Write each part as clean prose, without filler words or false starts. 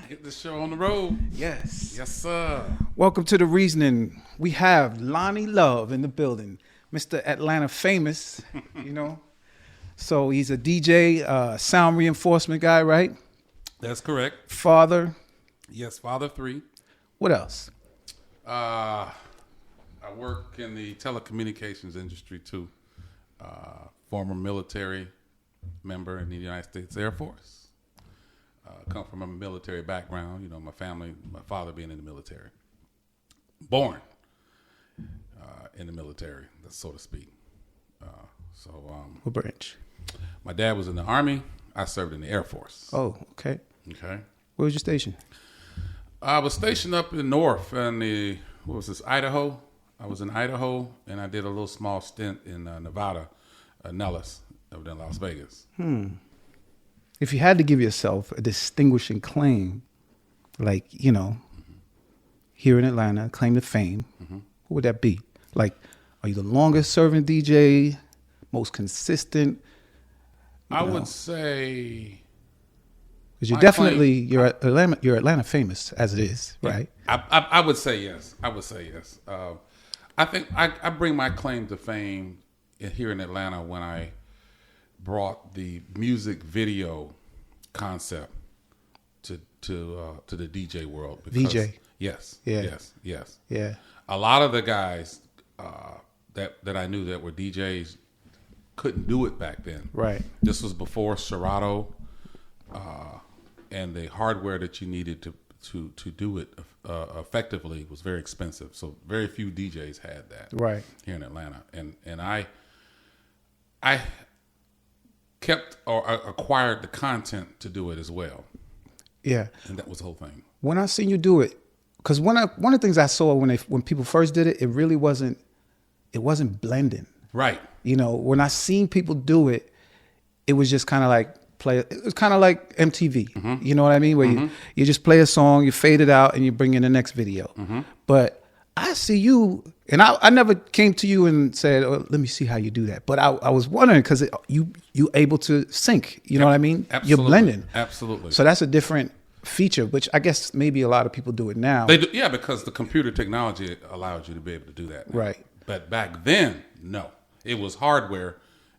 Get the show on the road. Yes. Yes, sir. Welcome to The Reasoning. We have Lonnie Luv in the building. Mr. Atlanta famous, you know. So he's a DJ, sound reinforcement guy, right? That's correct. Father. Yes, father 3. What else? I work in the telecommunications industry too. Former military member in the United States Air Force. Come from a military background. You know, my family, my father being in the military. Born in the military, so to speak. What branch? My dad was in the Army. I served in the Air Force. Oh, okay. Okay. Where was your station? I was stationed up in the north in Idaho. I was in Idaho, and I did a little small stint in Nevada, Nellis, over in Las Vegas. If you had to give yourself a distinguishing claim, like, you know, here in Atlanta, claim to fame, what would that be? Like, are you the longest serving DJ, most consistent? I would say... Because you're Atlanta famous as it is, right? I would say yes. I think I bring my claim to fame here in Atlanta when I brought the music video concept to the DJ world. Because, VJ. Yes. Yeah. Yes. Yeah. A lot of the guys that I knew that were DJs couldn't do it back then. Right. This was before Serato. And the hardware that you needed to do it effectively was very expensive. So very few DJs had that Right. here in Atlanta. And I kept or acquired the content to do it as well. Yeah. And that was the whole thing. When I seen you do it, because one of the things I saw when people first did it, it really wasn't blending. Right. You know, when I seen people do it, it was just kind of like it was kind of like MTV. You know what I mean? Where you just play a song, you fade it out, and you bring in the next video. But I see you, and I never came to you and said, oh, let me see how you do that. But I was wondering, because you able to sync. You know what I mean? Absolutely. You're blending. Absolutely. So that's a different feature, which I guess maybe a lot of people do it now. They do, yeah, because the computer technology allowed you to be able to do that now. Right. But back then, no. It was hardware,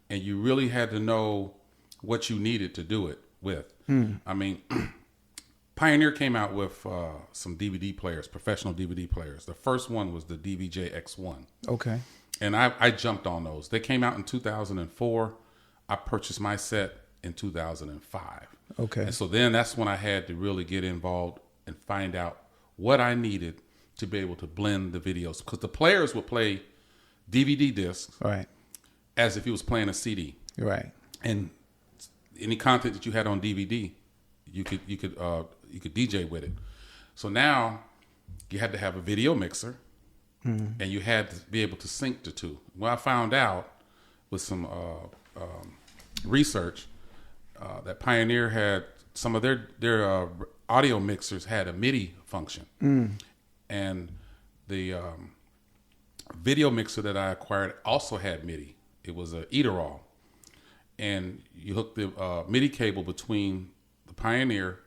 and you really had to know what you needed to do it with. I mean, Pioneer came out with some DVD players, professional DVD players. The first one was the DVJ X1. Okay. And I jumped on those. They came out in 2004. I purchased my set in 2005. Okay. And so then that's when I had to really get involved and find out what I needed to be able to blend the videos. Because the players would play DVD discs Right. as if he was playing a CD. Right. And any content that you had on DVD, you could DJ with it. So now you had to have a video mixer, and you had to be able to sync the two. Well, I found out with some research that Pioneer had some of their audio mixers had a MIDI function, and the video mixer that I acquired also had MIDI. It was a Eaterall. And you hook the MIDI cable between the Pioneer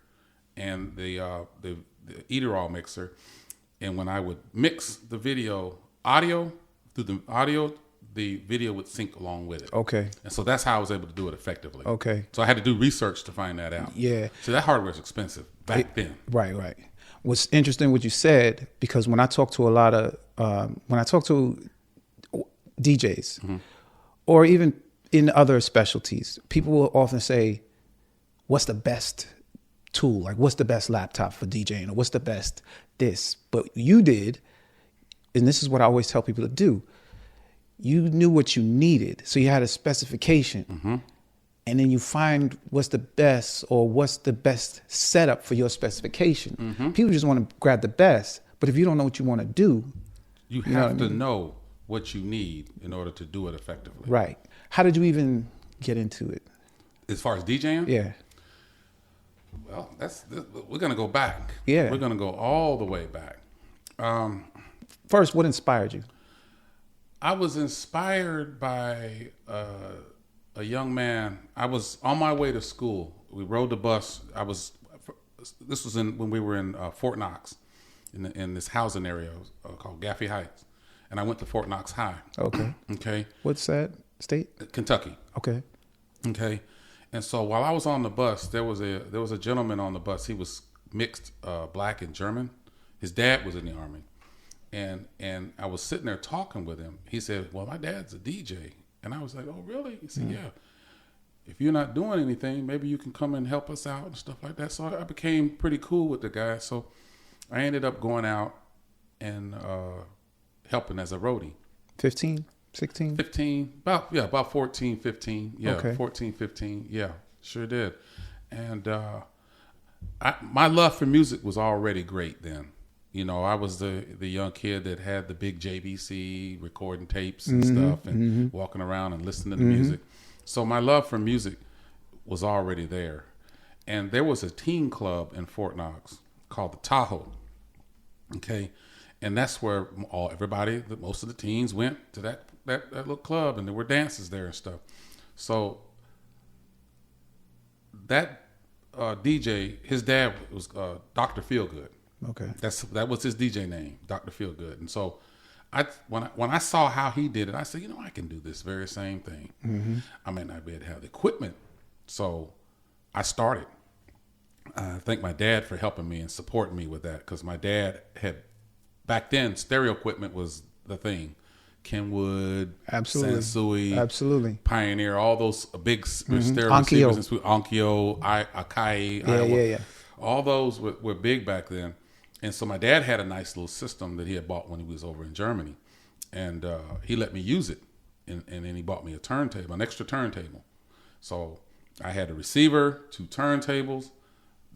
and the Eaterall mixer, and when I would mix the audio, the video would sync along with it. Okay. And so that's how I was able to do it effectively. Okay. So I had to do research to find that out. Yeah. So that hardware is expensive back then. Right. What's interesting what you said, because when I talk to DJs, or even in other specialties, people will often say, what's the best tool? Like, what's the best laptop for DJing? Or what's the best this? But you did, and this is what I always tell people to do. You knew what you needed. So you had a specification. And then you find what's the best setup for your specification. People just want to grab the best. But if you don't know what you want to do, you have to know what you need in order to do it effectively. Right. How did you even get into it? As far as DJing? Yeah. Well, we're going to go back. Yeah. We're going to go all the way back. First, what inspired you? I was inspired by a young man. I was on my way to school. We rode the bus. this was when we were in Fort Knox, in this housing area called Gaffey Heights, and I went to Fort Knox High. Okay. Okay. What's that state? Kentucky. Okay. Okay. And so while I was on the bus, there was a gentleman on the bus. He was mixed black and German. His dad was in the Army. And I was sitting there talking with him. He said, "Well, my dad's a DJ." And I was like, "Oh, really?" He said, "Yeah. If you're not doing anything, maybe you can come and help us out and stuff like that." So I became pretty cool with the guy. So I ended up going out and helping as a roadie. 15, 16? 15, about 14, 15. Yeah, Okay. 14, 15. Yeah, sure did. And my love for music was already great then. You know, I was the young kid that had the big JVC recording tapes and stuff and walking around and listening to music. So my love for music was already there. And there was a teen club in Fort Knox called the Tahoe. Okay. And that's where most of the teens went to that little club, and there were dances there and stuff. So that DJ, his dad was Dr. Feelgood. Okay. That was his DJ name, Dr. Feelgood. And so when I saw how he did it, I said, I can do this very same thing. I may not be able to have the equipment. So I started. I thank my dad for helping me and supporting me with that, because my dad had, back then, stereo equipment was the thing. Kenwood, Absolutely. Sansui, Absolutely. Pioneer, all those big stereo Onkyo. receivers, Onkyo, Akai, Yeah. all those were big back then. And so my dad had a nice little system that he had bought when he was over in Germany. And he let me use it. And then he bought me a turntable, an extra turntable. So I had a receiver, 2 turntables.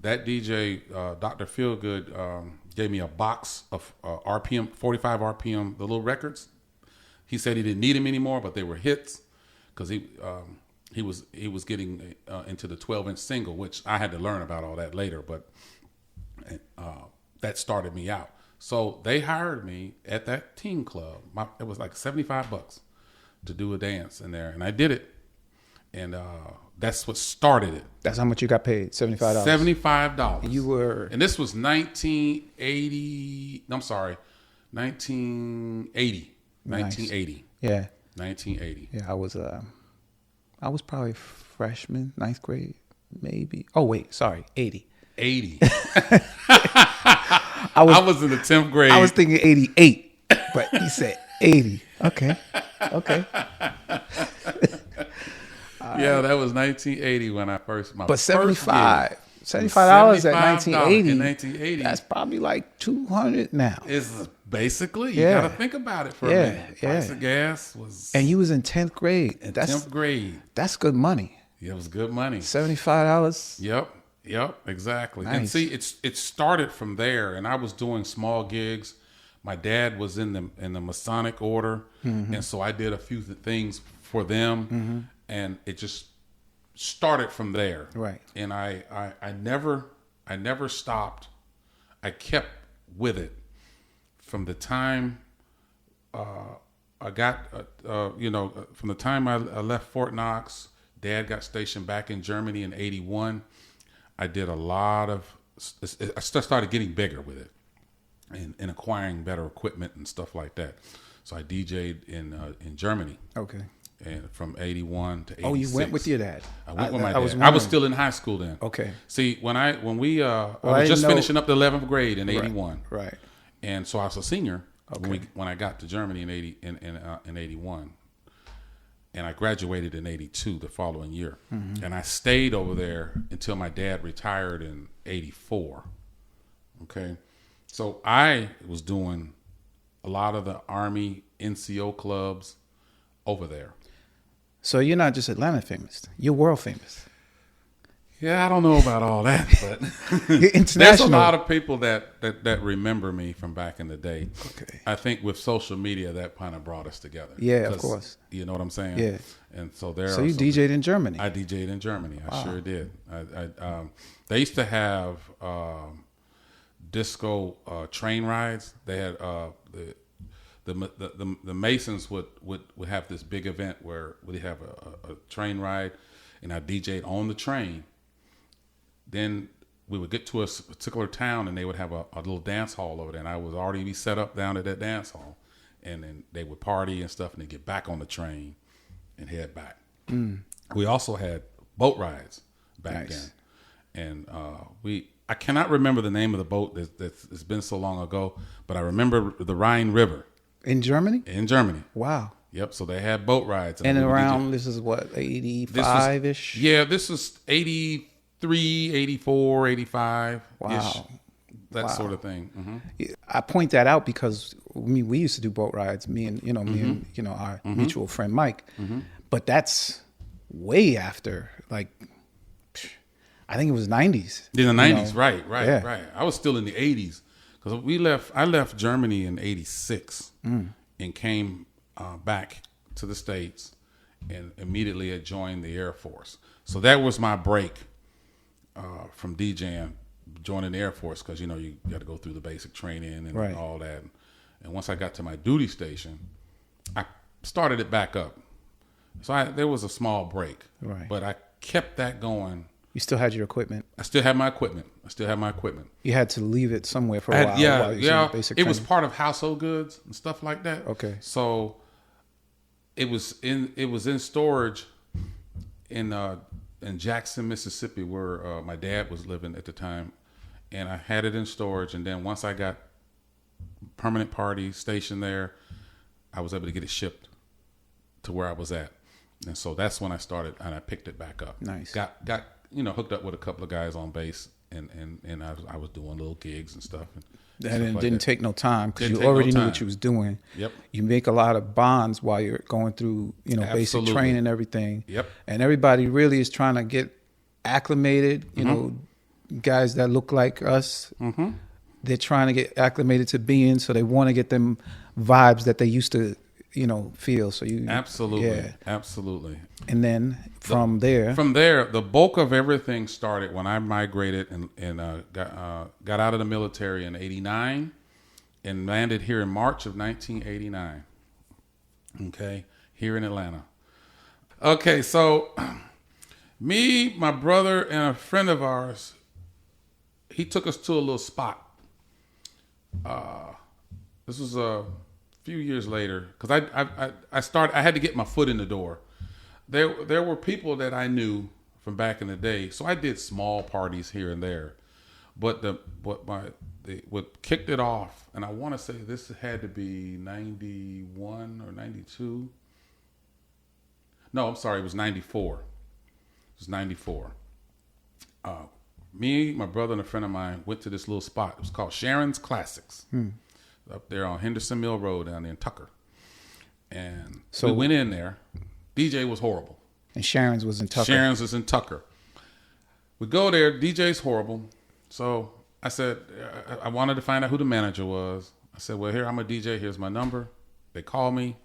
That DJ, Dr. Feelgood, gave me a box of RPM, 45 RPM, the little records. He said he didn't need them anymore, but they were hits, because he was getting into the 12-inch single, which I had to learn about all that later, but that started me out. So they hired me at that teen club. It was like $75 to do a dance in there, and I did it, and that's what started it. That's how much you got paid? $75. $75. You were, and this was 1980. I'm sorry, 1980. Nice. 1980. Yeah. 1980. Yeah, I was probably freshman, 9th grade, maybe. Oh wait, sorry, 80. 80. I was in the 10th grade. I was thinking 88, but he said 80. Okay. Yeah, that was 1980 when I first. But $75 at 1980. In 1980. That's probably like $200 now. It's basically, you Yeah. got to think about it for a Yeah, minute. yeah. Price of gas was. And you was in 10th grade. in That's 10th grade. That's good money. Yeah, it was good money. $75. Yep, exactly. Nice. And see, it started from there, and I was doing small gigs. My dad was in the Masonic order, and so I did a few things for them, and it just started from there. Right. And I never stopped. I kept with it from the time I got from the time I left Fort Knox. Dad got stationed back in Germany in '81. I did a lot of. I started getting bigger with it, and acquiring better equipment and stuff like that. So I DJ'd in Germany. Okay. And from '81 to '86. Oh, you went with your dad. I went with my I was dad. I was still in high school then. Okay. See, I was I just didn't know- finishing up the 11th grade in '81. Right. And so I was a senior Okay. when I got to Germany in '81. And I graduated in '82 the following year. And I stayed over there until my dad retired in '84. Okay. So I was doing a lot of the Army NCO clubs over there. So you're not just Atlanta famous. You're world famous. Yeah, I don't know about all that, but You're international. there's a lot of people that remember me from back in the day. Okay. I think with social media, that kind of brought us together. Yeah, of 'Cause, course. You know what I'm saying? Yeah. And so there. So are you some- DJ'd in Germany. I DJ'd in Germany. I sure did. They used to have disco train rides. They had the Masons would have this big event where they have a train ride, and I DJ'd on the train. Then we would get to a particular town and they would have a little dance hall over there, and I would already be set up down at that dance hall, and then they would party and stuff, and then get back on the train and head back. We also had boat rides back then, and I cannot remember the name of the boat. It's been so long ago, but I remember the Rhine River in Germany. Wow. Yep. So they had boat rides, and around this is what 85 ish. Yeah, this is 83, 84, 85. Wow. That sort of thing. I point that out because we used to do boat rides. Me and our mutual friend Mike. But that's way after, like, I think it was 90s. In the 90s, right. I was still in the 80s because I left Germany in 86 and came back to the States and immediately had joined the Air Force. So that was my break from DJing, joining the Air Force, because, you got to go through the basic training and all that. And once I got to my duty station, I started it back up. So there was a small break, but I kept that going. You still had your equipment? I still had my equipment. You had to leave it somewhere for a while. Yeah. It was part of household goods and stuff like that. Okay. So it was in storage in Jackson, Mississippi, where my dad was living at the time, and I had it in storage. And then once I got permanent party stationed there, I was able to get it shipped to where I was at. And so that's when I started, and I picked it back up. Nice. Got hooked up with a couple of guys on bass, and I was doing little gigs and stuff. And it didn't take no time because you already knew what you was doing. Yep. You make a lot of bonds while you're going through, basic training and everything. Yep. And everybody really is trying to get acclimated. Guys that look like us, they're trying to get acclimated to being, so they want to get them vibes that they used to feel. So you absolutely. And then from there, the bulk of everything started when I migrated and got out of the military in '89 and landed here in March of 1989. Okay, here in Atlanta. Okay, so me, my brother, and a friend of ours, he took us to a little spot. This was a few years later, because I had to get my foot in the door. There were people that I knew from back in the day, so I did small parties here and there. But what kicked it off, and I want to say this had to be 91 or 92. No, I'm sorry, it was 94. It was 94. Me, my brother, and a friend of mine went to this little spot. It was called Sharon's Classics. Up there on Henderson Mill Road down there in Tucker. And so we went in there. DJ was horrible. And Sharon's was in Tucker. Sharon's was in Tucker. We go there. DJ's horrible. So I said, I wanted to find out who the manager was. I said, well, here, I'm a DJ. Here's my number. They called me.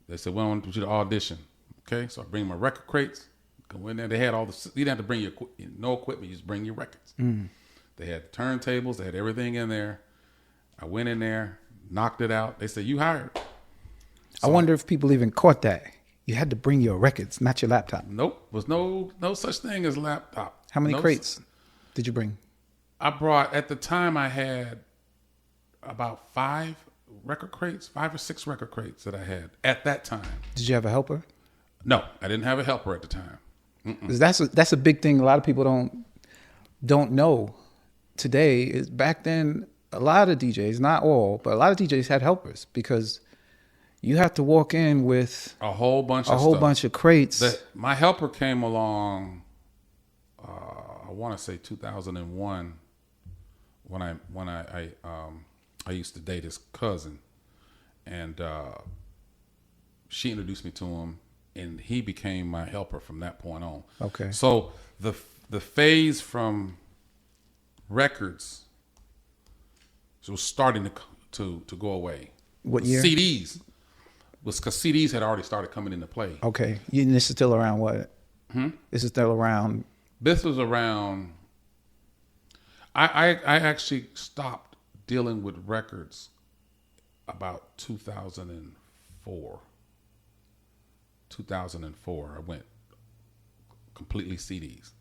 They said, we want you to audition. Okay, so I bring my record crates. Go in there. They had all the, you didn't have to bring no equipment. You just bring your records. They had turntables. They had everything in there. I went in there, knocked it out. They said, you hired. So, I wonder if people even caught that. You had to bring your records, not your laptop. Nope. Was no such thing as laptop. How many crates did you bring? I brought, at the time I had about 5 or 6 record crates that I had at that time. Did you have a helper? No, I didn't have a helper at the time. 'Cause that's a big thing. A lot of people don't know today. Is back then, a lot of DJs, not all, but a lot of DJs had helpers, because you have to walk in with a whole bunch of crates. My helper came along, I want to say 2001, when I used to date his cousin, and she introduced me to him, and he became my helper from that point on. Okay. So the phase from records was starting to go away. What year? CDs. Was because CDs had already started coming into play. Okay. This is still around what? This is still around. This was around. I actually stopped dealing with records about 2004. 2004, I went completely CDs.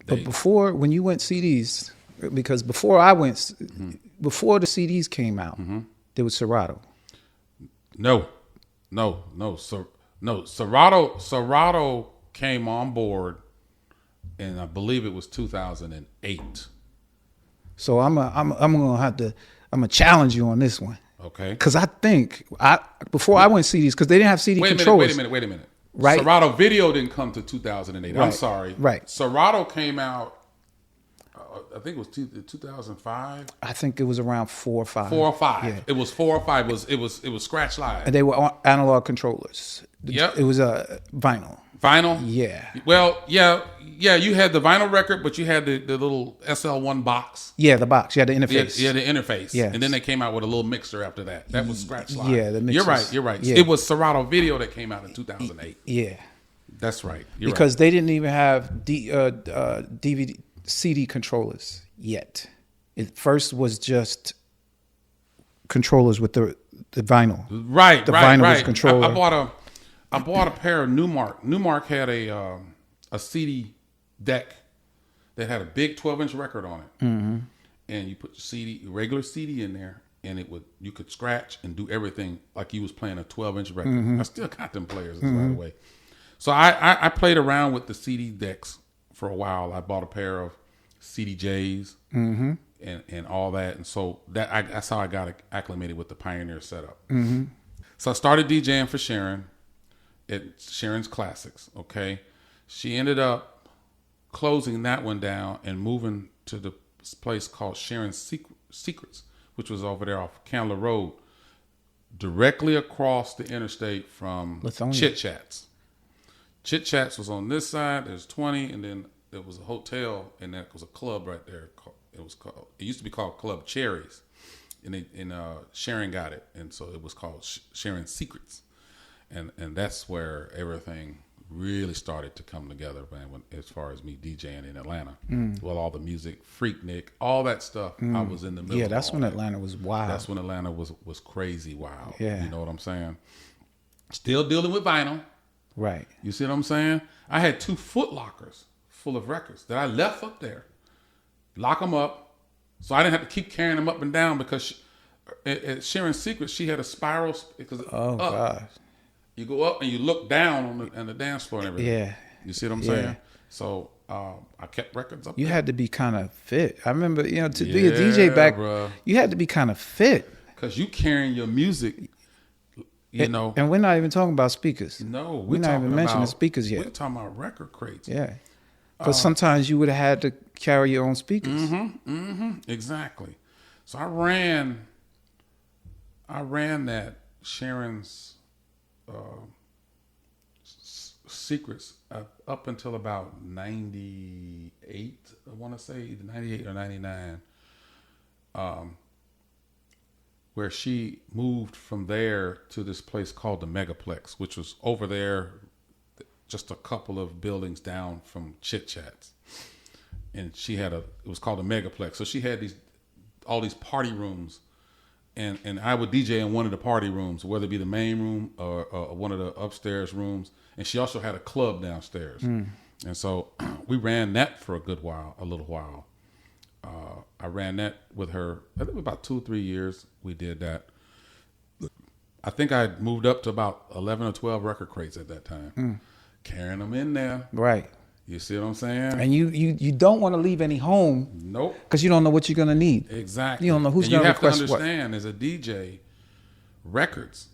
But before, when you went CDs, because before I went, before the CDs came out, there was Serato. No. Serato came on board, and I believe it was 2008. So I'm gonna challenge you on this one. Okay. Because I think before I went CDs, because they didn't have CD controllers. Wait a minute. Right. Serato Video didn't come to 2008. Right. I'm sorry. Right. Serato came out, I think it was 2005. I think it was around 4 or 5. 4 or 5. Yeah. It was 4 or 5. It was Scratch Live. And they were analog controllers. Yep. It was a vinyl. Vinyl? Yeah. Well, yeah. You had the vinyl record, but you had the little SL1 box. Yeah, the box. You had the interface. Yeah, the interface. Yeah. And then they came out with a little mixer after that. That was Scratch Live. Yeah, the mixers. You're right. Yeah. It was Serato Video that came out in 2008. Yeah. That's right. Because they didn't even have DVD, CD controllers yet. It first was just controllers with the vinyl. Right. The vinyl was controller. I bought a pair of Newmark. Newmark had a CD deck that had a big 12-inch record on it, and you put the regular CD in there, and you could scratch and do everything like you was playing a 12-inch record. I still got them players, by the way. So I played around with the CD decks for a while. I bought a pair of CDJs and all that, and so that's how I got acclimated with the Pioneer setup. So I started DJing for Sharon at Sharon's Classics. Okay, she ended up closing that one down and moving to the place called Sharon's Secrets, which was over there off Candler Road, directly across the interstate from Chit Chats. Chit Chats was on this side. There's 20, and then there was a hotel, and there was a club right there. It used to be called Club Cherries, and Sharon got it, and so it was called Sharon's Secrets, and that's where everything really started to come together, man, as far as me DJing in Atlanta. Well, all the music, Freaknik, all that stuff, I was in the middle. Yeah, that's of when that. Atlanta was wild. That's when Atlanta was crazy wild. Yeah. You know what I'm saying? Still dealing with vinyl. Right. You see what I'm saying? I had 2 foot lockers full of records that I left up there. Lock them up. So I didn't have to keep carrying them up and down because at Sharon's Secrets, she had a spiral. Gosh. You go up and you look down on the dance floor and everything. Yeah. You see what I'm saying? So I kept records up You there. had to be kind of fit. I remember, to be a DJ back, bruh. you had to be kind of fit. Because you carrying your music, know. And we're not even talking about speakers. No, we're not even mentioning speakers yet. We're talking about record crates. Yeah. Because sometimes you would have had to carry your own speakers. Exactly. So I ran that Sharon's Secrets up until about 98, I want to say either 98 or 99, where she moved from there to this place called the Megaplex, which was over there just a couple of buildings down from Chit Chats. And she had it was called a Megaplex. So she had all these party rooms, and I would DJ in one of the party rooms, whether it be the main room or one of the upstairs rooms. And she also had a club downstairs. And so we ran that for a little while. I ran that with her, I think about 2 or 3 years we did that. I think I moved up to about 11 or 12 record crates at that time. Carrying them in there. Right. You see what I'm saying? And you don't want to leave any home. Nope. Because you don't know what you're going to need. Exactly. You don't know who's going to request what. You have to understand, as a DJ, records,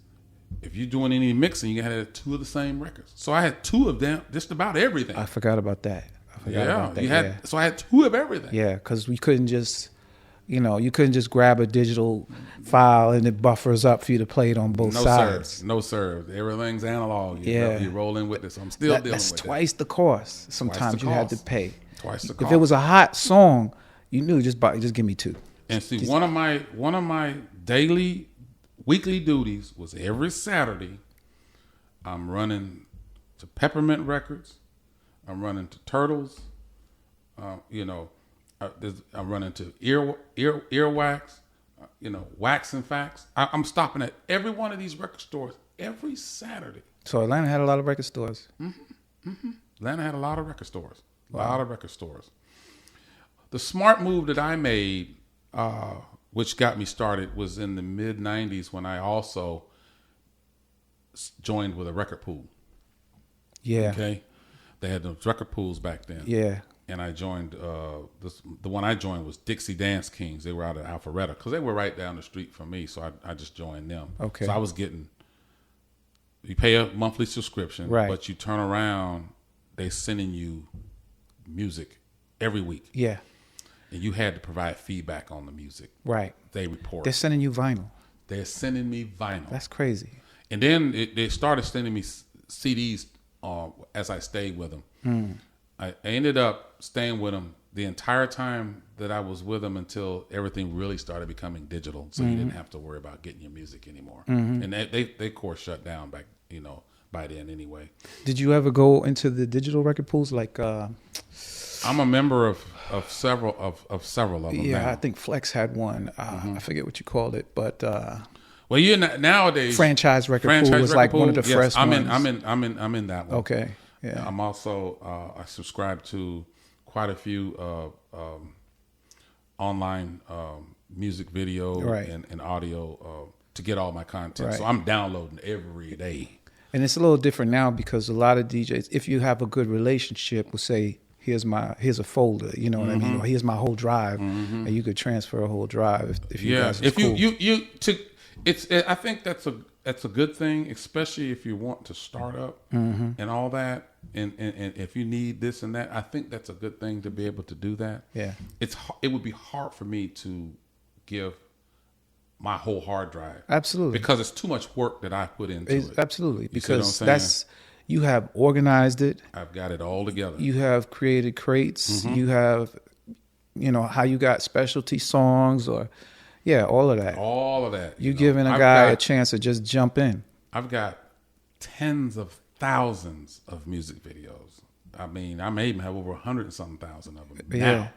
if you're doing any mixing, you got to have 2 of the same records. So I had 2 of them, just about everything. I forgot about that. So I had 2 of everything. Yeah, because we couldn't just, you couldn't just grab a digital file and it buffers up for you to play it on both sides. No, sir. Everything's analog. You roll in with this. I'm still dealing with it. That's twice the cost. Sometimes you had to pay. Twice the cost. If it was a hot song, you knew just give me 2. And see, one of my weekly duties was every Saturday, I'm running to Peppermint Records. I'm running to Turtles. I'm running to Earwax. Wax and Facts. I'm stopping at every one of these record stores every Saturday. So Atlanta had a lot of record stores. Atlanta had a lot of record stores. A lot of record stores. The smart move that I made, which got me started, was in the mid '90s when I also joined with a record pool. Yeah. Okay, they had those record pools back then. Yeah. And I joined. The one I joined was Dixie Dance Kings. They were out of Alpharetta because they were right down the street from me. So I just joined them. Okay. So I was getting. You pay a monthly subscription, right? But you turn around, they sending you music every week. Yeah. And you had to provide feedback on the music. Right. They report. They're sending you vinyl. They're sending me vinyl. That's crazy. And then they started sending me CDs as I stayed with them. I ended up staying with them the entire time that I was with them until everything really started becoming digital. So you didn't have to worry about getting your music anymore. And they of course shut down back, by then anyway. Did you ever go into the digital record pools? Like, I'm a member of several of them. Yeah, now. I think Flex had one. I forget what you called it, but well, nowadays franchise record pool was like one of the fresh ones. I'm in that one. Okay. Yeah. I'm also I subscribe to quite a few online music video and audio to get all my content. Right. So I'm downloading every day. And it's a little different now because a lot of DJs, if you have a good relationship, will say, here's a folder, you know what I mean? Or here's my whole drive, and you could transfer a whole drive if you guys. If cool. I think that's a good thing, especially if you want to start up and all that, and if you need this and that. I think that's a good thing to be able to do that. Yeah, it would be hard for me to give my whole hard drive, absolutely, because it's too much work that I put into it. Absolutely, because you have organized it. I've got it all together. You have created crates. You have, how you got specialty songs or. Yeah, all of that. All of that. You're giving a guy a chance to just jump in. I've got tens of thousands of music videos. I mean, I may even have over 100-something thousand of them now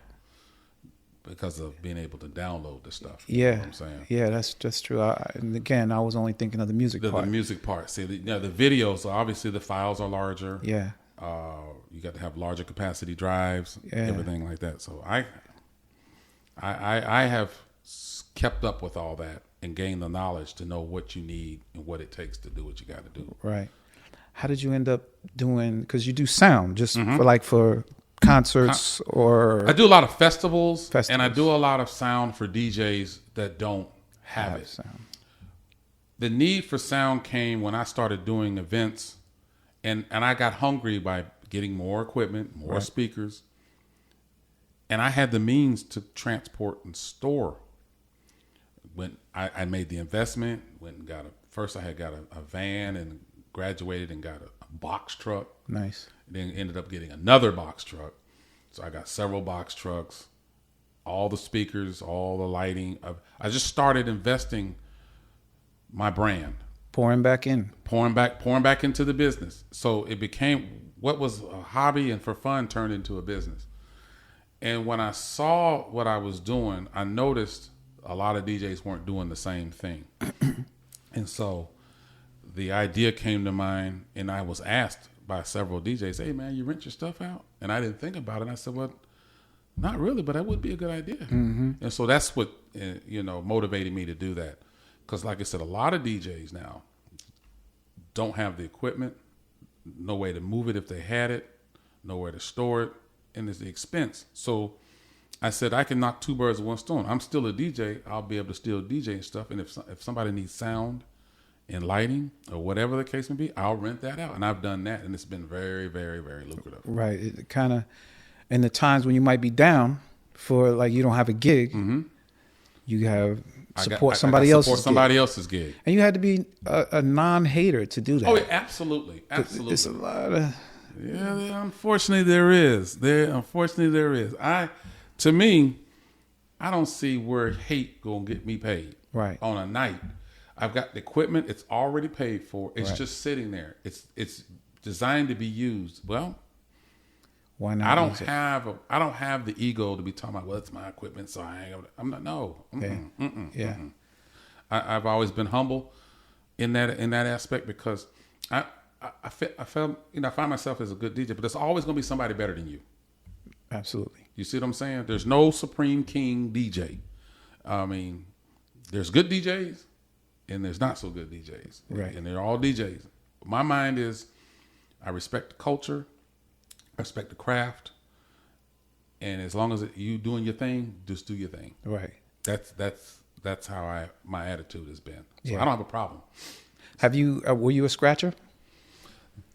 because of being able to download the stuff. Yeah, you know what I'm saying. Yeah, that's true. And again, I was only thinking of the music part. The music part. See, the videos. Obviously, the files are larger. Yeah. You got to have larger capacity drives. Yeah. Everything like that. So I have kept up with all that and gained the knowledge to know what you need and what it takes to do what you got to do. Right. How did you end up doing? Because you do sound just for concerts or I do a lot of festivals, and I do a lot of sound for DJs that don't have it. Sound. The need for sound came when I started doing events, and I got hungry by getting more equipment, more speakers, and I had the means to transport and store. When I made the investment, first I got a van and graduated and got a box truck. Nice. Then ended up getting another box truck. So I got several box trucks, all the speakers, all the lighting. I just started investing my brand. Pouring back into the business. So it became what was a hobby and for fun turned into a business. And when I saw what I was doing, I noticed a lot of DJs weren't doing the same thing. And so the idea came to mind, and I was asked by several DJs, hey, man, you rent your stuff out? And I didn't think about it. And I said, well, not really, but that would be a good idea. And so that's what, motivated me to do that. Because like I said, a lot of DJs now don't have the equipment, no way to move it if they had it, nowhere to store it, and it's the expense. So I said, I can knock two birds with one stone. I'm still a DJ. I'll be able to still DJ and stuff. And if somebody needs sound and lighting or whatever the case may be, I'll rent that out. And I've done that, and it's been very, very, very lucrative. Right. It kind of, in the times when you might be down for like you don't have a gig, you have support somebody else's gig. And you had to be a non-hater to do that. Oh, yeah, absolutely. It's a lot of... Yeah, unfortunately there is. To me, I don't see where hate gonna get me paid. Right. On a night, I've got the equipment. It's already paid for. It's just sitting there. It's designed to be used. Well, why not? I don't have the ego to be talking about. Well, it's my equipment, so I'm not. No. I've always been humble in that aspect because I find myself as a good DJ, but there's always gonna be somebody better than you. Absolutely. You see what I'm saying? There's no supreme king DJ. I mean, there's good DJs and there's not so good DJs. Right. And they're all DJs. My mind is I respect the culture, I respect the craft, and as long as you doing your thing, just do your thing. Right. That's how my attitude has been. So Yeah. I don't have a problem. Have you? Were you a scratcher?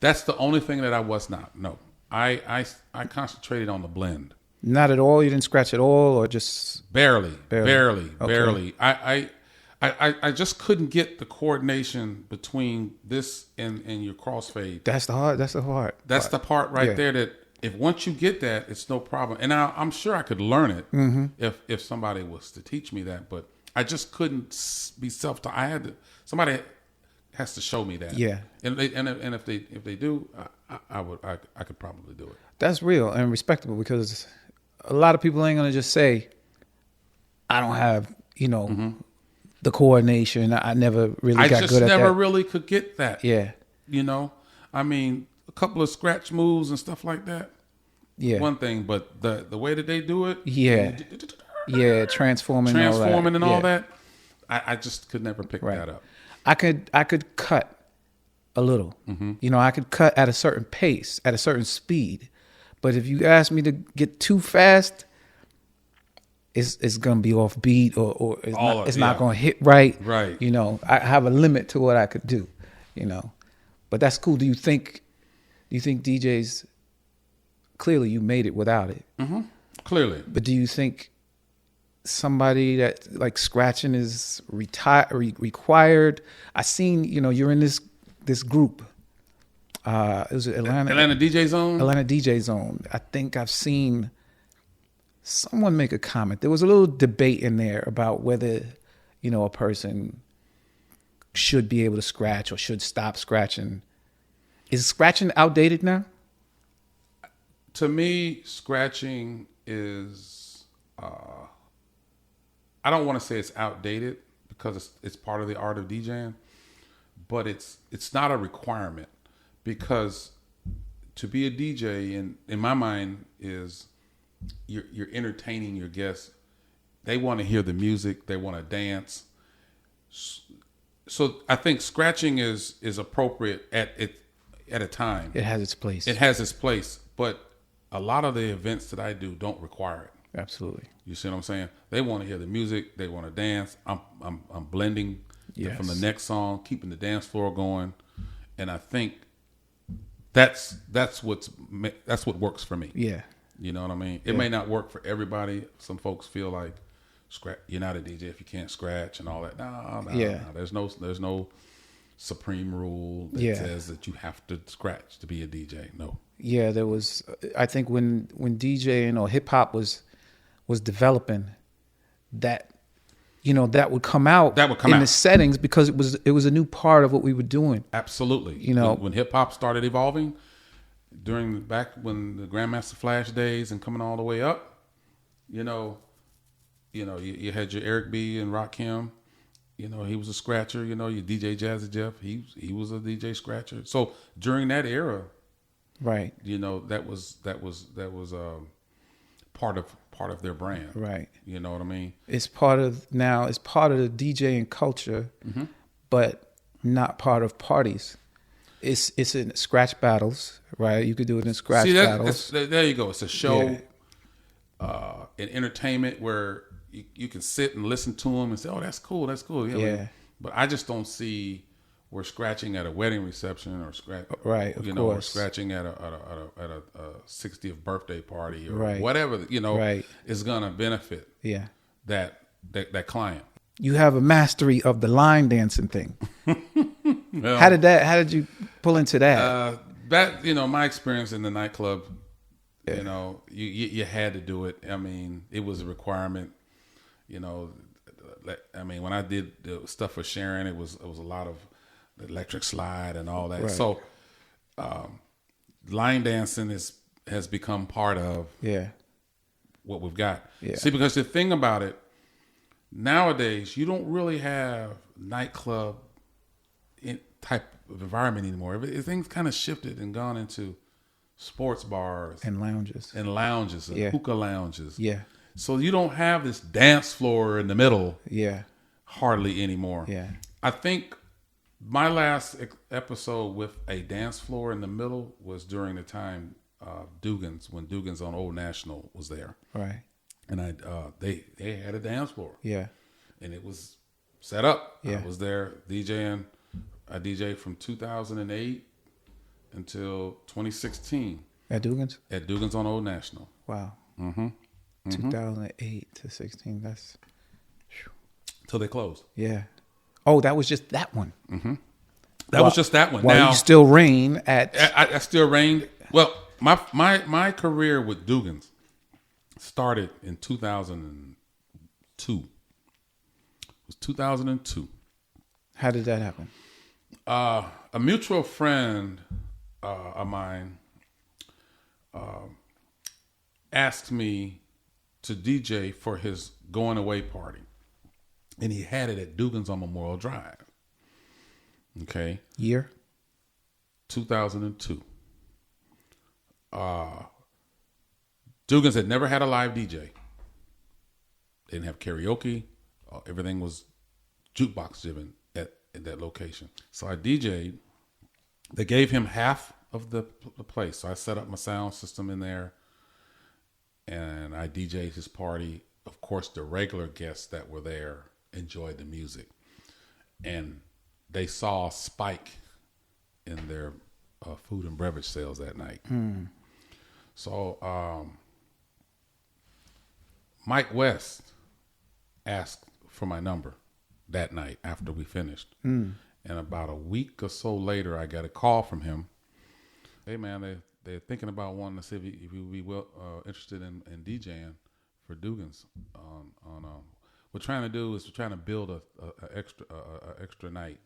That's the only thing that I was not. No, I concentrated on the blend. Not at all. You didn't scratch at all, or just Barely. Okay. I just couldn't get the coordination between this and your crossfade. That's the hard. That's the hard. That's the part right Yeah. there that if once you get that, it's no problem. And I'm sure I could learn it if somebody was to teach me that, but I just couldn't be self-taught. Somebody has to show me that. Yeah. And if they do, I could probably do it. That's real and respectable, because a lot of people ain't gonna just say, "I don't have, the coordination. I never really got good at that." I just never really could get that. Yeah. I mean, a couple of scratch moves and stuff like that. Yeah. One thing, but the way that they do it. Yeah. Yeah. Transforming and all that. I just could never pick that up. I could cut a little. I could cut at a certain pace, at a certain speed. But if you ask me to get too fast, it's gonna be off beat, or it's not gonna hit right. Right. I have a limit to what I could do. But that's cool. Do you think DJs? Clearly, you made it without it. Mm-hmm. Clearly. But do you think somebody that like scratching is required? I seen you're in this group. It was Atlanta DJ Zone. Atlanta DJ Zone. I think I've seen someone make a comment. There was a little debate in there about whether a person should be able to scratch or should stop scratching. Is scratching outdated now? To me, scratching is. I don't want to say it's outdated because it's part of the art of DJing, but it's not a requirement. Because to be a DJ, in my mind, is you're entertaining your guests. They want to hear the music. They want to dance. So I think scratching is appropriate at a time. It has its place. It has its place, but a lot of the events that I do don't require it. Absolutely. You see what I'm saying? They want to hear the music. They want to dance. I'm blending from the next song, keeping the dance floor going, and I think that's what works for me. Yeah. You know what I mean? It may not work for everybody. Some folks feel like you're not a DJ if you can't scratch and all that. No. There's no supreme rule that says that you have to scratch to be a DJ. No. Yeah, there was. I think when DJing or hip hop was developing, that would come out. The settings, because it was a new part of what we were doing. Absolutely. When hip hop started evolving, back when the Grandmaster Flash days and coming all the way up, you had your Eric B and Rakim. He was a scratcher. Your DJ Jazzy Jeff, he was a DJ scratcher. So during that era, right? That was part of their brand, right? You know what I mean? It's part of the DJing culture, but not part of parties. It's in scratch battles, right? You could do it in scratch battles. There you go. It's a show, an entertainment where you can sit and listen to them and say, "Oh, that's cool, that's cool." Yeah. But I just don't see we're scratching at a wedding reception or right, of course, or scratching at a 60th birthday party or right. whatever right. is gonna benefit that client. You have a mastery of the line dancing thing. Well, how did you pull into that? My experience in the nightclub, you had to do it. I mean, it was a requirement. When I did the stuff for Sharon, it was a lot of electric slide and all that. Right. So, line dancing has become part of what we've got. Yeah. See, because the thing about it, nowadays you don't really have nightclub type of environment anymore. Everything's kind of shifted and gone into sports bars And lounges. and lounges and Yeah. hookah lounges. Yeah. So you don't have this dance floor in the middle Yeah. hardly anymore. Yeah. I think my last episode with a dance floor in the middle was during the time Dugan's, when Dugan's on Old National was there. Right. And they had a dance floor. Yeah. And it was set up. Yeah. I was there DJing. I DJed from 2008 until 2016 At Dugan's? at Dugan's on Old National. Wow. Mm-hmm. 2008 to 16. That's. Till they closed. Yeah. Oh, that was just that one. That was just that one. While Now you still reign at. I still reigned. Well, my career with Dugan's started in 2002. It was 2002. How did that happen? A mutual friend of mine asked me to DJ for his going away party, and he had it at Dugan's on Memorial Drive. Okay, Year? 2002. Dugan's had never had a live DJ. They didn't have karaoke. Everything was jukebox driven at that location. So I DJ'd. They gave him half of the place. So I set up my sound system in there, and I DJ'd his party. Of course, the regular guests that were there enjoyed the music, and they saw a spike in their food and beverage sales that night. So Mike West asked for my number that night after we finished. And about a week or so later, I got a call from him. Hey, man, they're thinking about wanting to see if you would be interested in DJing for Dugan's. We're trying to build a extra night,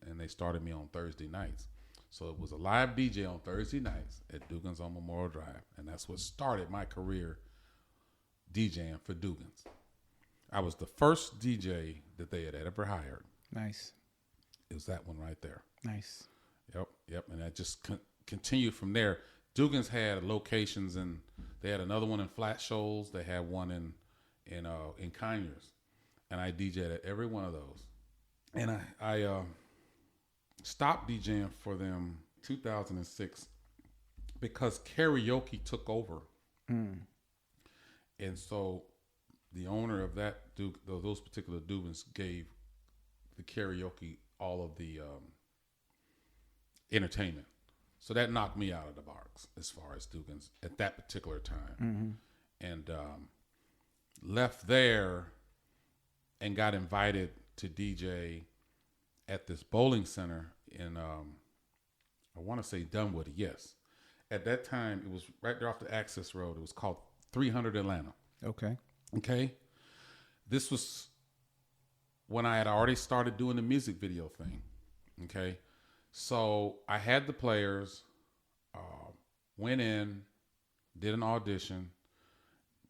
and they started me on Thursday nights. So it was a live DJ on Thursday nights at Dugan's on Memorial Drive, and that's what started my career DJing for Dugan's. I was the first DJ that they had ever hired. Nice. It was that one right there. Nice. Yep. And that just continued from there. Dugan's had locations, and they had another one in Flat Shoals. They had one in Conyers, and I DJed at every one of those. And I stopped DJing for them 2006 because karaoke took over. And so the owner of those particular Dugans gave the karaoke all of the entertainment. So that knocked me out of the box as far as Dugans at that particular time. And left there and got invited to DJ at this bowling center in, I want to say Dunwoody, yes. At that time, it was right there off the Access Road. It was called 300 Atlanta. Okay. This was when I had already started doing the music video thing. Okay. So I had the players, went in, did an audition,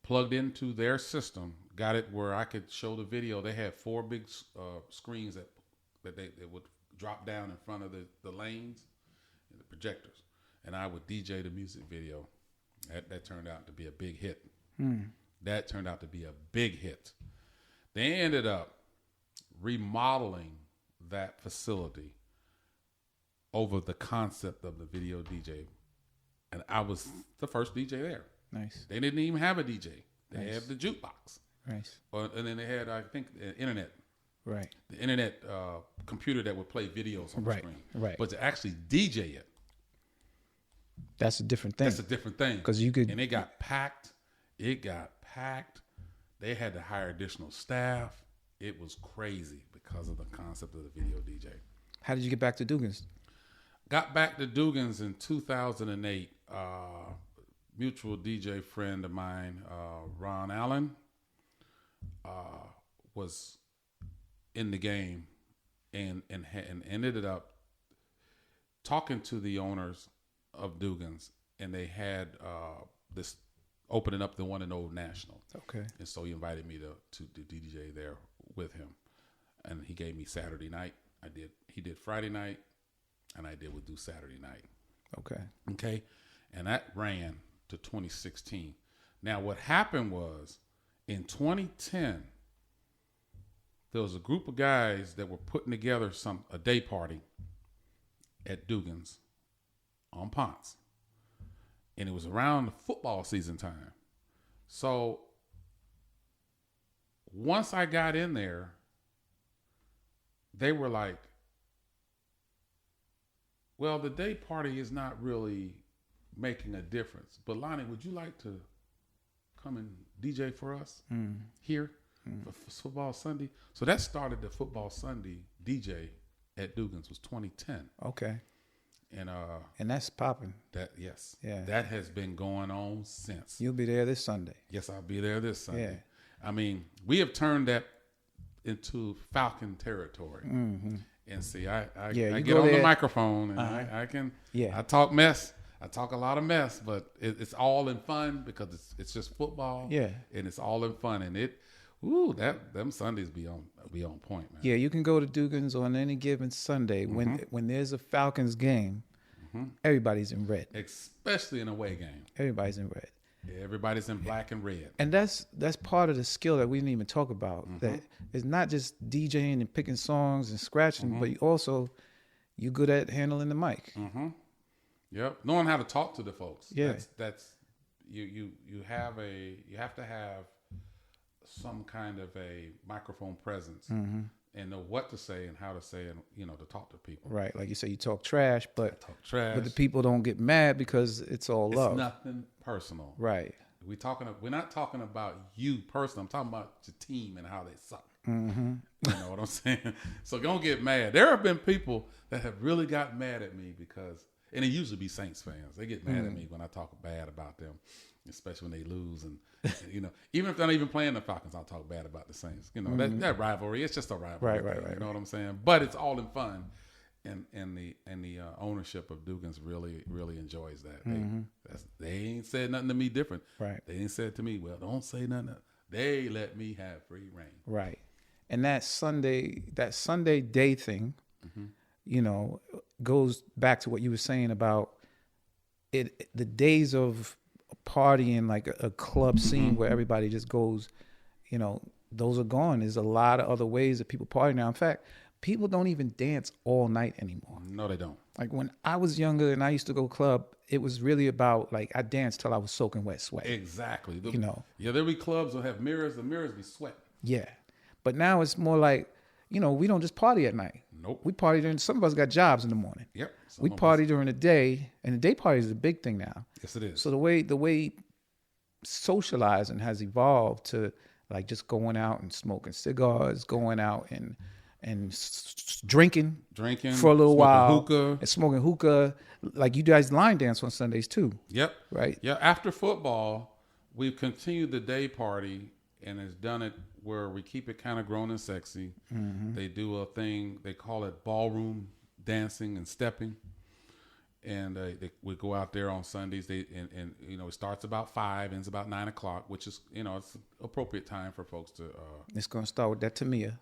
plugged into their system, got it where I could show the video. They had 4 big screens that they would drop down in front of the lanes and the projectors. And I would DJ the music video. That turned out to be a big hit. That turned out to be a big hit. They ended up remodeling that facility over the concept of the video DJ. And I was the first DJ there. Nice. They didn't even have a DJ. They Nice. had the jukebox. Nice. And then they had, I think, internet. Right. The internet computer that would play videos on the screen. Right. But to actually DJ it, That's a different thing. that's a different thing. 'Cause you could- And it got packed. They had to hire additional staff. It was crazy because of the concept of the video DJ. How did you get back to Dugan's? Got back to Dugan's in 2008. Mutual DJ friend of mine, Ron Allen, was in the game and ended up talking to the owners of Dugan's, and they had this opening up the one in Old National. Okay. And so he invited me to DJ there with him, and he gave me Saturday night. He did Friday night, and I would do Saturday night. Okay. Okay. and that ran to 2016. Now, what happened was in 2010, there was a group of guys that were putting together a day party at Dugan's on Ponce, and it was around the football season time. So once I got in there, they were like, well, the day party is not really making a difference, but Lonnie, would you like to come and DJ for us here for Football Sunday? So that started the Football Sunday DJ at Dugan's, was 2010. Okay. And that's popping. Yes. Yeah. That has been going on since. You'll be there this Sunday. Yes, I'll be there this Sunday. Yeah. I mean, we have turned that into Falcon territory. Mm-hmm. And see, I get on the microphone and I can I talk mess. I talk a lot of mess, but it's all in fun because it's just football. Yeah. And it's all in fun, and them Sundays be on point, man. Yeah, you can go to Dugan's on any given Sunday when there's a Falcons game. Everybody's in red, especially an away game. Everybody's in red. Yeah, everybody's in black and red. And that's part of the skill that we didn't even talk about. That it's not just DJing and picking songs and scratching, but you're good at handling the mic. Yep, knowing how to talk to the folks. Yeah, that's you have to have some kind of a microphone presence and know what to say and how to say and to talk to people. Right, like you say, you talk trash, but the people don't get mad because it's all love. It's nothing personal. Right. We're not talking about you personally. I'm talking about your team and how they suck. You know what I'm saying? So don't get mad. There have been people that have really got mad at me because, and it usually be Saints fans. They get mad at me when I talk bad about them, especially when they lose. And even if they're not even playing the Falcons, I'll talk bad about the Saints. That rivalry. It's just a rivalry. Right. You know what I'm saying? But it's all in fun. And the ownership of Dugan's really enjoys that. They ain't said nothing to me different. Right. They ain't said to me, well, don't say nothing. They let me have free reign. Right. And that Sunday day thing, goes back to what you were saying about it. The days of partying, like a club scene where everybody just goes, those are gone. There's a lot of other ways that people party now. In fact, people don't even dance all night anymore. No, they don't. Like when I was younger and I used to go club, it was really about I danced till I was soaking wet sweat. Exactly. Yeah, there'll be clubs that have mirrors. The mirrors be sweating. Yeah. But now it's more like, we don't just party at night. Nope. We party during, some of us got jobs in the morning. Yep. We party during the day, and the day party is a big thing now. Yes, it is. So the way socializing has evolved to just going out and smoking cigars, going out and drinking for a little while, hookah. And smoking hookah. Like you guys line dance on Sundays too. Yep. Right. Yeah. After football, we've continued the day party and has done it where we keep it kind of grown and sexy. They do a thing, they call it ballroom dancing and stepping. And we go out there on Sundays. It starts about 5, ends about 9 o'clock, which is, it's appropriate time for folks to. It's going to start with that Tamia.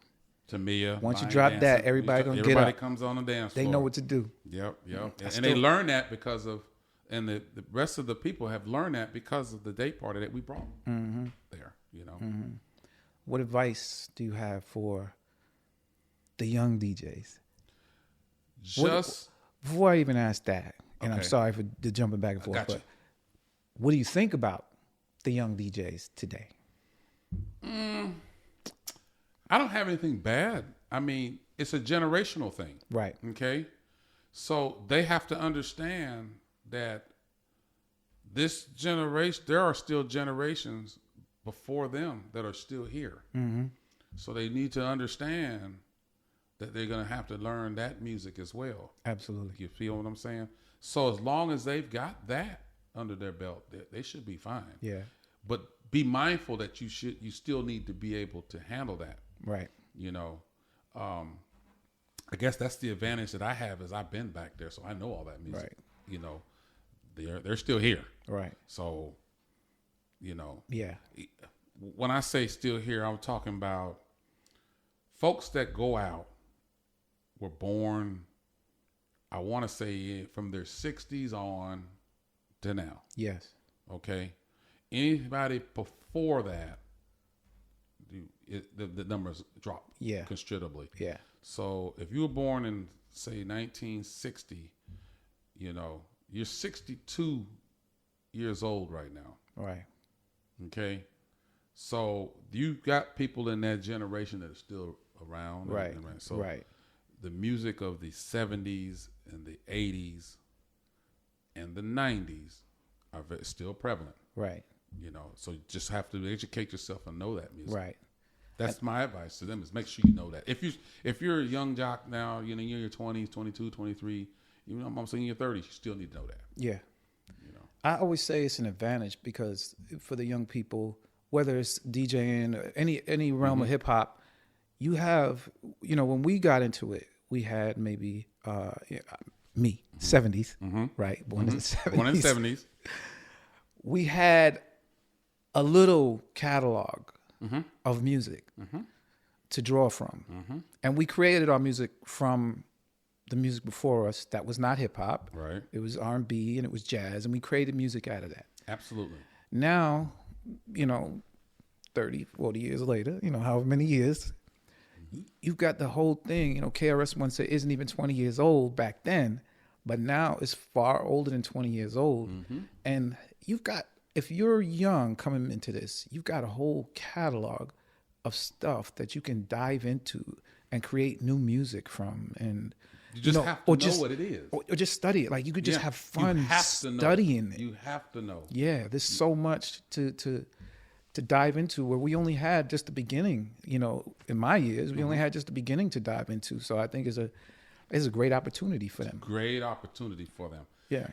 Once you drop dancing, that, everybody going to get up. Everybody comes on the dance floor. They know what to do. Yep. And they learn that because of, and the rest of the people have learned that because of the day party that we brought there, What advice do you have for the young DJs? Before I even ask that, and I'm sorry for the jumping back and forth, but what do you think about the young DJs today? I don't have anything bad. I mean, it's a generational thing. Right. Okay? So they have to understand that this generation, there are still generations before them that are still here. So they need to understand that they're going to have to learn that music as well. Absolutely. You feel what I'm saying? So as long as they've got that under their belt, they should be fine. Yeah. But be mindful that you still need to be able to handle that. Right. I guess that's the advantage that I have is I've been back there, so I know all that music. Right. They're still here. Right. So, Yeah. When I say still here, I'm talking about folks that go out were born, I want to say from their 60s on to now. Yes. Okay, anybody before that, the numbers drop considerably. Yeah. So if you were born in say 1960, you're 62 years old right now. Right. Okay, so you got people in that generation that are still around. Right. So right. the music of the 70s and the 80s and the 90s are still prevalent. Right. So you just have to educate yourself and know that music. Right. That's my advice to them, is make sure you know that. If you're a young jock now, you're in your 20s, 22, 23, I'm saying in your 30s, you still need to know that. Yeah. I always say it's an advantage because for the young people, whether it's DJing or any realm of hip hop, you have, when we got into it, we had maybe me, 70s, right? Born in the 70s. Born in the 70s. We had a little catalog of music to draw from. And we created our music from the music before us that was not hip hop. Right. It was R&B and it was jazz, and we created music out of that. Absolutely. Now, 30, 40 years later, however many years, you've got the whole thing. KRS-One said isn't even 20 years old back then, but now it's far older than 20 years old. And you've got, if you're young coming into this, you've got a whole catalog of stuff that you can dive into and create new music from. And you just have to know what it is. Or just study it. Like you could just have fun studying it. You have to know. Yeah, there's so much to dive into where we only had just the beginning. In my years, we only had just the beginning to dive into. So I think it's a great opportunity for them. Great opportunity for them. Yeah.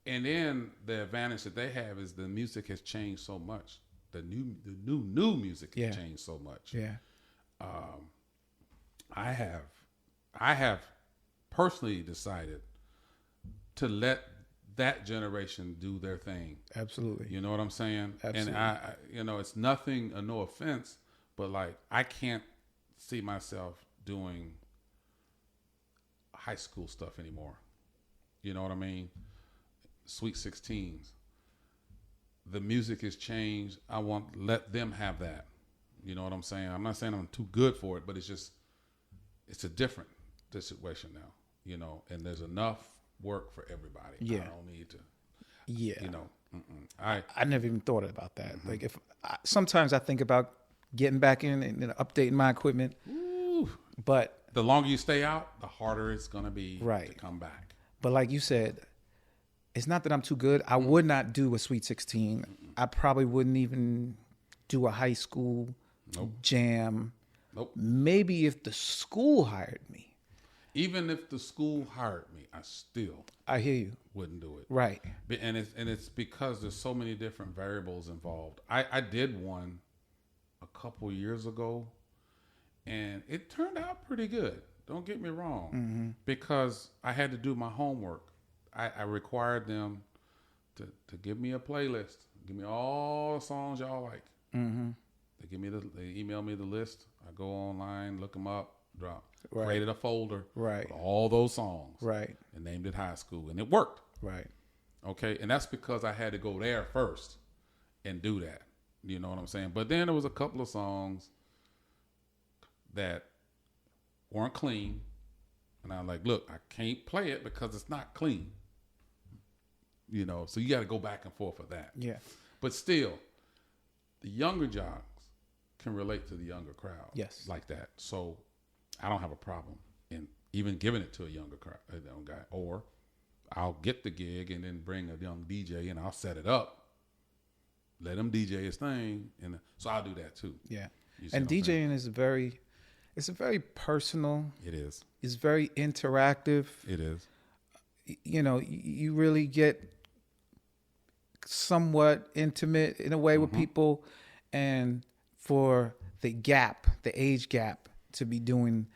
And then the advantage that they have is the music has changed so much. The new music has changed so much. Yeah. I have personally decided to let that generation do their thing. Absolutely. You know what I'm saying? Absolutely. And it's nothing, no offense, but like I can't see myself doing high school stuff anymore. You know what I mean? Sweet 16s. The music has changed. I want to let them have that. You know what I'm saying? I'm not saying I'm too good for it, but it's a different situation now, and there's enough work for everybody. Yeah. I don't need to, I never even thought about that. Like sometimes I think about getting back in and updating my equipment, but the longer you stay out, the harder it's going to be right. to come back. But like you said, it's not that I'm too good. I would not do a Sweet 16. I probably wouldn't even do a high school jam. Nope. Maybe if the school hired me. Even if the school hired me, I hear you. Wouldn't do it. Right. And it's because there's so many different variables involved. I did one a couple years ago, and it turned out pretty good. Don't get me wrong, because I had to do my homework. I required them to give me a playlist, give me all the songs y'all like. They email me the list. I go online, look them up, created a folder, with all those songs, and named it High School, and it worked. Right. Okay, and that's because I had to go there first and do that. You know what I'm saying? But then there was a couple of songs that weren't clean, and I'm like, look, I can't play it because it's not clean. So you got to go back and forth for that. Yeah. But still, the younger jocks can relate to the younger crowd. Yes. Like that. So I don't have a problem in even giving it to a younger crowd, a young guy. Or I'll get the gig and then bring a young DJ and I'll set it up. Let him DJ his thing. And so I'll do that too. Yeah. And DJing is it's a very personal. It is. It's very interactive. It is. You really get somewhat intimate in a way with people, and for the age gap to be doing,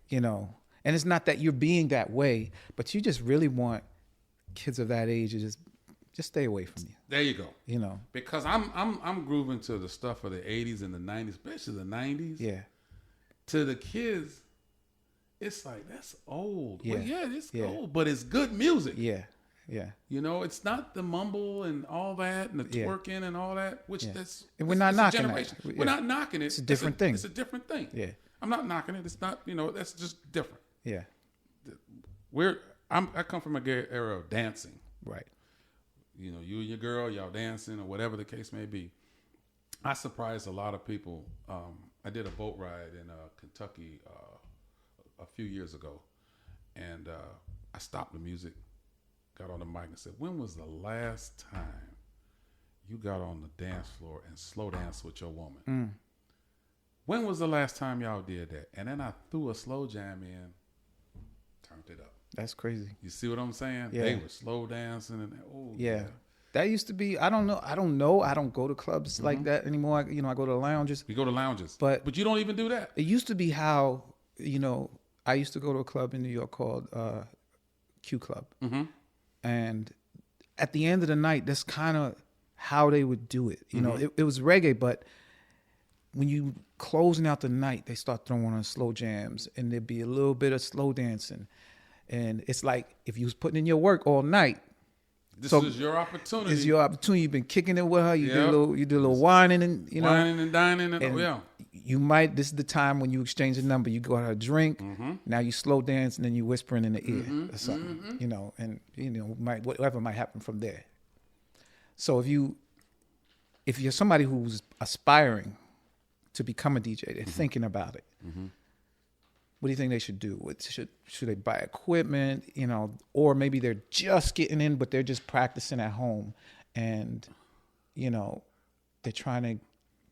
and it's not that you're being that way, but you just really want kids of that age to just stay away from you. There you go. Because I'm grooving to the stuff of the 80s and the 90s, especially the 90s. Yeah. To the kids, it's like, that's old. Yeah. Well, yeah, it's old, but it's good music. Yeah. Yeah. You know, it's not the mumble and all that and the twerking and all that, which and we're not knocking that. Yeah. We're not knocking it. It's a different thing. It's a different thing. Yeah. I'm not knocking it. It's not, that's just different. Yeah. I come from a era of dancing. Right. You and your girl, y'all dancing or whatever the case may be. I surprised a lot of people. I did a boat ride in Kentucky a few years ago, and I stopped the music, got on the mic and said, "When was the last time you got on the dance floor and slow dance with your woman? When was the last time y'all did that?" And then I threw a slow jam in, turned it up. That's crazy. You see what I'm saying? Yeah. They were slow dancing and yeah. That used to be. I don't know. I don't go to clubs like that anymore. I go to lounges. We go to lounges, but you don't even do that. It used to be how I used to go to a club in New York called Q Club, and at the end of the night, that's kind of how they would do it. It was reggae, but when you closing out the night, they start throwing on slow jams, and there'd be a little bit of slow dancing, and it's like if you was putting in your work all night. This is your opportunity. It's your opportunity. You've been kicking it with her. You did a little whining and whining and dining and you might. This is the time when you exchange a number. You go out a drink. Now you slow dance and then you whispering in the ear or something. And whatever might happen from there. So if you're somebody who's aspiring to become a DJ, they're thinking about it. What do you think they should do? Should they buy equipment, or maybe they're just getting in, but they're just practicing at home, and they're trying to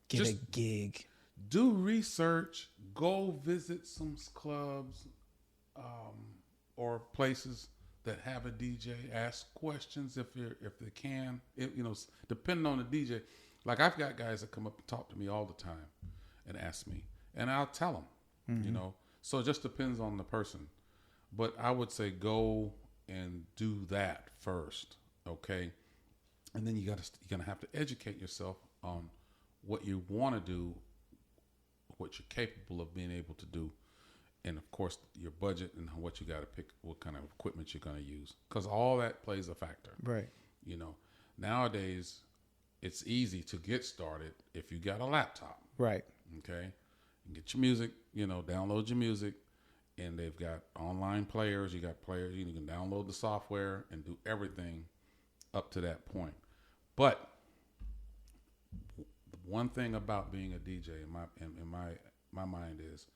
get a gig. Do research. Go visit some clubs or places that have a DJ. Ask questions if they can. Depending on the DJ. Like I've got guys that come up and talk to me all the time and ask me, and I'll tell them. So it just depends on the person. But I would say go and do that first, okay? And then you're gonna have to educate yourself on what you want to do, what you're capable of being able to do, and of course your budget and what you got to pick, what kind of equipment you're gonna use, because all that plays a factor. Right. Nowadays it's easy to get started if you got a laptop. Right. Okay. Get your music, download your music, and they've got online players. You got players, you can download the software and do everything up to that point. But the one thing about being a DJ in my mind is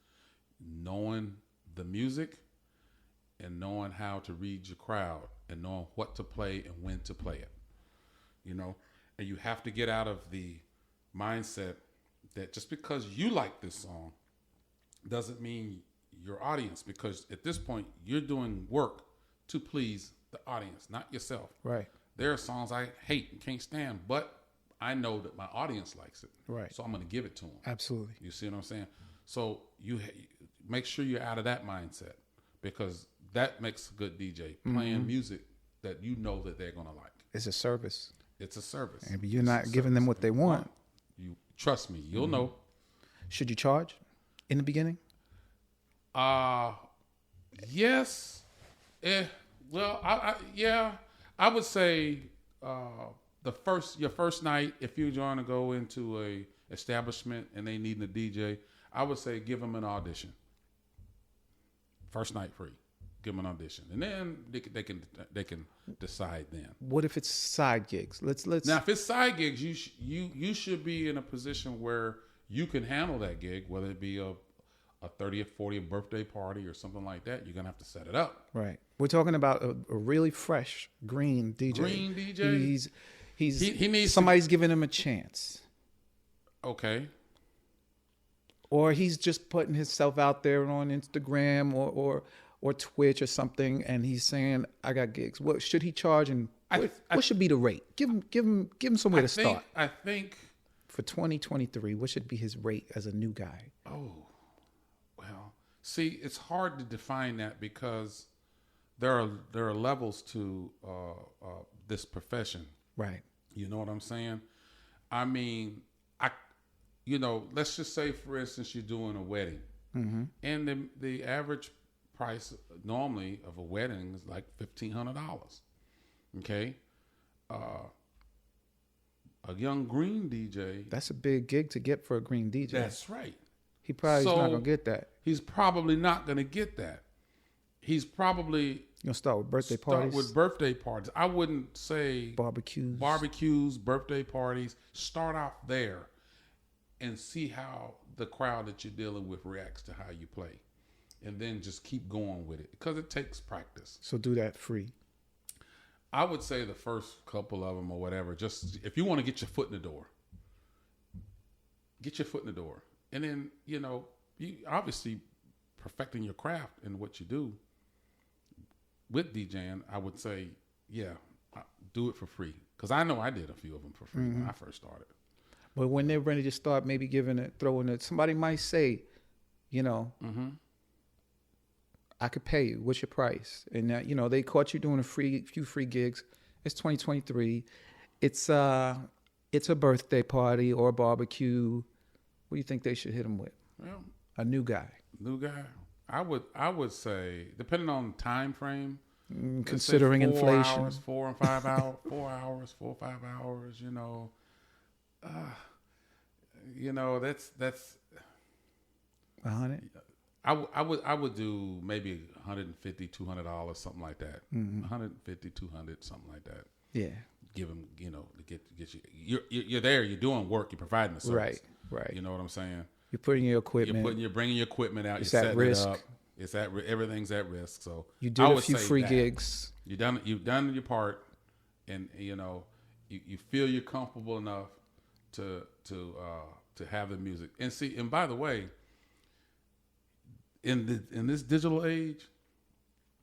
knowing the music and knowing how to read your crowd and knowing what to play and when to play it. And you have to get out of the mindset that just because you like this song doesn't mean your audience, because at this point you're doing work to please the audience, not yourself. Right. There are songs I hate and can't stand, but I know that my audience likes it. Right. So I'm going to give it to them. Absolutely. You see what I'm saying? So you make sure you're out of that mindset, because that makes a good DJ playing music that that they're going to like. It's a service. It's a service. And you're not giving them what they want. You trust me, you'll know. Should you charge in the beginning? Yes. Well, I would say your first night, if you're trying to go into a establishment and they need a DJ, I would say give them an audition. First night free. Give them an audition, and then they can decide then. What if it's side gigs? Let's Now, if it's side gigs, you should be in a position where you can handle that gig, whether it be a 30th, 40th birthday party or something like that. You're gonna have to set it up. Right. We're talking about a really fresh green DJ. Green DJ. He needs somebody's giving him a chance. Okay. Or he's just putting himself out there on Instagram or Twitch or something, and he's saying, "I got gigs." What should he charge, and what should be the rate? Give him somewhere to start. I think for 2023, what should be his rate as a new guy? Oh, well, see, it's hard to define that, because there are levels to this profession. Right. You know what I'm saying? I mean, let's just say, for instance, you're doing a wedding, and the average price normally of a wedding is like $1,500. Okay. A young green DJ. That's a big gig to get for a green DJ. That's right. He probably is not going to get that. He's probably not going to get that. He's probably You'll start with birthday parties. Start with birthday parties. I wouldn't say barbecues, birthday parties. Start out there and see how the crowd that you're dealing with reacts to how you play. And then just keep going with it because it takes practice. So do that free. I would say the first couple of them or whatever, just if you want to get your foot in the door, get your foot in the door. And then, you obviously perfecting your craft in what you do with DJing, I would say, yeah, do it for free. Because I know I did a few of them for free when I first started. But when they're ready to start maybe throwing it, somebody might say, I could pay you. What's your price? And they caught you doing a few free gigs. It's 2023. It's a birthday party or a barbecue. What do you think they should hit them with? Well, a new guy. I would say, depending on time frame, considering inflation, 4 and 5 hours, 4 hours, 4 or 5 hours. That's 100. I would do maybe $150, $200, something like that. $150, $200, something like that. Yeah. Give them, to get you. You're there. You're doing work. You're providing the service. Right. You know what I'm saying? You're putting your equipment. You're bringing your equipment out. It's you're at setting risk. it up. It's everything's at risk. So you did a few free gigs. You've done your part, and you feel you're comfortable enough to have the music. And see, and by the way, in this digital age,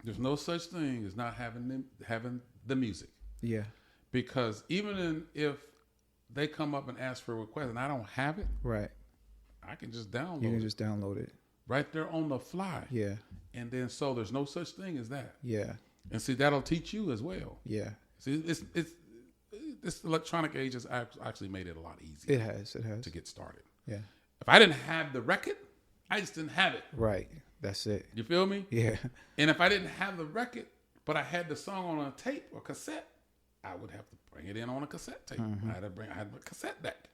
there's no such thing as not having the music. Yeah. Because even if they come up and ask for a request and I don't have it, right, I can just download it. You can just download it. Right there on the fly. Yeah. And then so there's no such thing as that. Yeah. And see, that'll teach you as well. Yeah. See, this electronic age has actually made it a lot easier. It has to get started. Yeah. If I didn't have the record, I just didn't have it. Right. That's it. You feel me? Yeah. And if I didn't have the record, but I had the song on a tape or cassette, I would have to bring it in on a cassette tape. I had a cassette deck.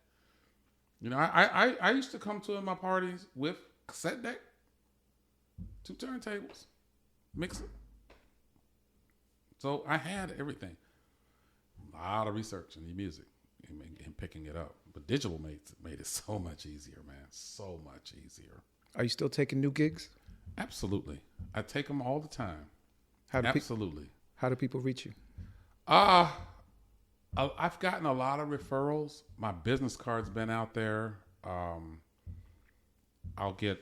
I used to come to my parties with cassette deck, 2 turntables, mixer. So I had everything. A lot of research in the music and picking it up. But digital made it so much easier, man. So much easier. Are you still taking new gigs? Absolutely. I take them all the time. Absolutely. How do people reach you? I've gotten a lot of referrals. My business card's been out there. I got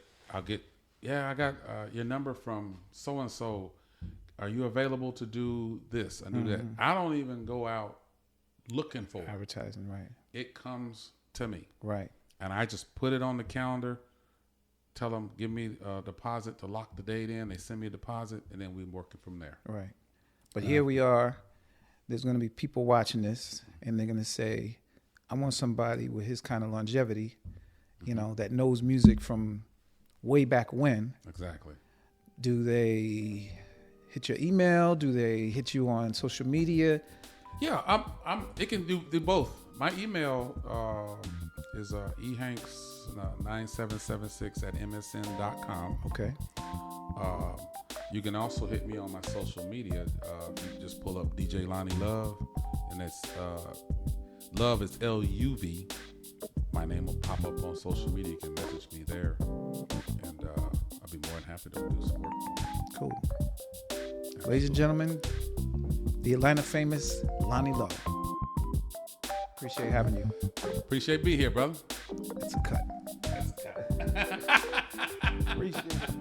your number from so and so. Are you available to do this? I do that. I don't even go out looking for advertising. Right. It comes to me. Right. And I just put it on the calendar. Tell them, give me a deposit to lock the date in. They send me a deposit, and then we're working from there. Right. But here we are. There's going to be people watching this, and they're going to say, I want somebody with his kind of longevity, that knows music from way back when. Exactly. Do they hit your email? Do they hit you on social media? Yeah, it can do both. My email is ehanks9776@msn.com. Okay. You can also hit me on my social media. You just pull up DJ Lonnie Luv, and that's Love is Luv. My name will pop up on social media. You can message me there, and I'll be more than happy to do some work for you. Cool. Ladies and gentlemen, the Atlanta famous Lonnie Luv. Appreciate having you. Appreciate being here, brother. That's a cut. Appreciate it.